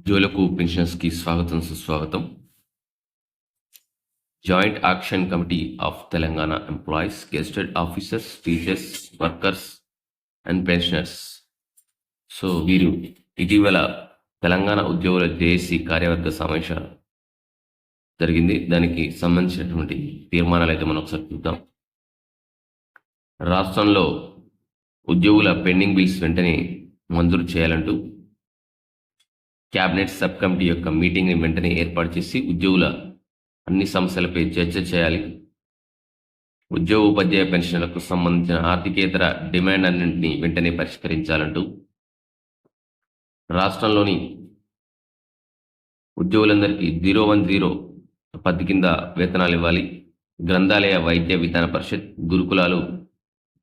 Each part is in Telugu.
ఉద్యోగులకు పెన్షన్స్కి స్వాగతం సుస్వాగతం. Joint action committee of Telangana employees, గెస్టెడ్ officers, teachers, workers and pensioners. So వీరు ఇటీవల తెలంగాణ ఉద్యోగుల జేఏసీ కార్యవర్గ సమావేశం జరిగింది. దానికి సంబంధించినటువంటి తీర్మానాలు అయితే మనం ఒకసారి చూద్దాం. రాష్ట్రంలో ఉద్యోగుల పెండింగ్ బిల్స్ వెంటనే మంజూరు చేయాలంటూ క్యాబినెట్ సబ్ కమిటీ యొక్క మీటింగ్ని వెంటనే ఏర్పాటు చేసి ఉద్యోగుల అన్ని సమస్యలపై చర్చ చేయాలి. ఉద్యోగ ఉపాధ్యాయ పెన్షన్లకు సంబంధించిన ఆర్థికేతర డిమాండ్ అన్నింటినీ వెంటనే పరిష్కరించాలంటూ రాష్ట్రంలోని ఉద్యోగులందరికీ 010 పద్ధతి కింద వేతనాలు ఇవ్వాలి. గ్రంథాలయ వైద్య విధాన పరిషత్, గురుకులాలు,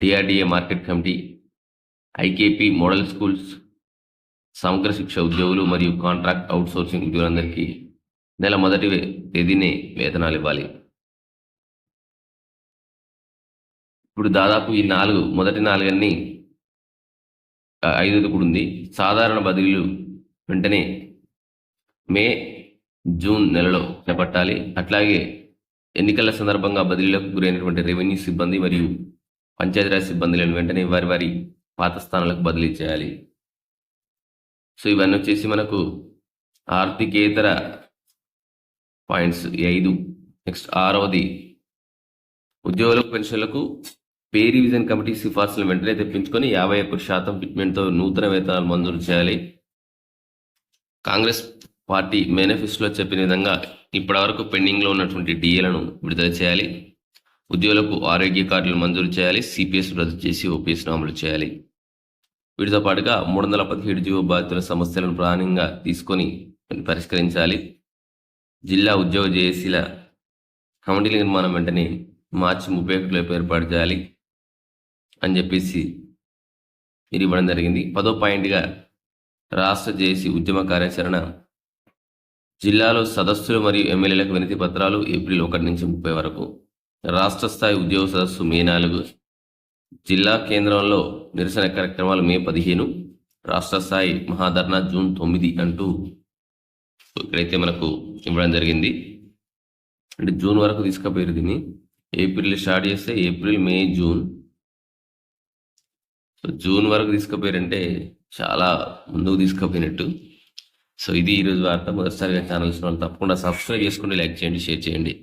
DRDA market committee, IKP model schools, సమగ్ర శిక్ష ఉద్యోగులు మరియు కాంట్రాక్ట్ అవుట్సోర్సింగ్ ఉద్యోగులందరికీ నెల మొదటి తేదీనే వేతనాలు ఇవ్వాలి. ఇప్పుడు దాదాపు ఈ మొదటి నాలుగన్ని 5 కూడా ఉంది. సాధారణ బదిలీలు వెంటనే మే, జూన్ నెలలో చేపట్టాలి. అట్లాగే ఎన్నికల సందర్భంగా బదిలీలకు గురైనటువంటి రెవెన్యూ సిబ్బంది మరియు పంచాయతీరాజ్ సిబ్బందులను వెంటనే వారి పాత స్థానాలకు బదిలీ చేయాలి. సో ఇవన్నీ వచ్చేసి మనకు ఆర్థికేతర పాయింట్స్ 5. నెక్స్ట్ 6వది, ఉద్యోగులకు పెన్షన్లకు పే రివిజన్ కమిటీ సిఫార్సులను వెంటనే తెప్పించుకొని 51% ఫిట్మెంట్తో నూతన వేతనాలు మంజూరు చేయాలి. కాంగ్రెస్ పార్టీ మేనిఫెస్టోలో చెప్పిన విధంగా ఇప్పటివరకు పెండింగ్లో ఉన్నటువంటి డిఏలను విడుదల చేయాలి. ఉద్యోగులకు ఆరోగ్య కార్డులు మంజూరు చేయాలి. సిపిఎస్ రద్దు చేసి ఓపీఎస్ను అమలు చేయాలి. వీటితో పాటుగా 317 జీవో బాధితుల సమస్యలను ప్రధానంగా తీసుకొని పరిష్కరించాలి. జిల్లా ఉద్యోగ జేఏసీల కమిటీల నిర్మాణం వెంటనే మార్చి 31 ఏర్పాటు చేయాలి అని చెప్పేసి మీరు ఇవ్వడం జరిగింది. 10వ పాయింట్గా రాష్ట్ర జేఏసీ ఉద్యమ కార్యాచరణ. జిల్లాలో సదస్సులు మరియు ఎమ్మెల్యేలకు వినతి పత్రాలు ఏప్రిల్ 1 నుంచి 30 వరకు. రాష్ట్ర స్థాయి ఉద్యోగ సదస్సు మే 4. జిల్లా కేంద్రంలో నిరసన కార్యక్రమాలు మే 15. రాష్ట్ర స్థాయి మహాధర్నా జూన్ 9 అంటూ ఇక్కడైతే మనకు ఇవ్వడం జరిగింది. అంటే జూన్ వరకు తీసుకుపోయారు. దీన్ని ఏప్రిల్ స్టార్ట్ చేస్తే ఏప్రిల్, మే, జూన్. సో జూన్ వరకు తీసుకుపోయారంటే చాలా ముందుకు తీసుకుపోయినట్టు. సో ఇది ఈరోజు వార్త. మొదటిసారిగా ఛానల్స్ వాళ్ళు తప్పకుండా సబ్స్క్రైబ్ చేసుకోండి, లైక్ చేయండి, షేర్ చేయండి.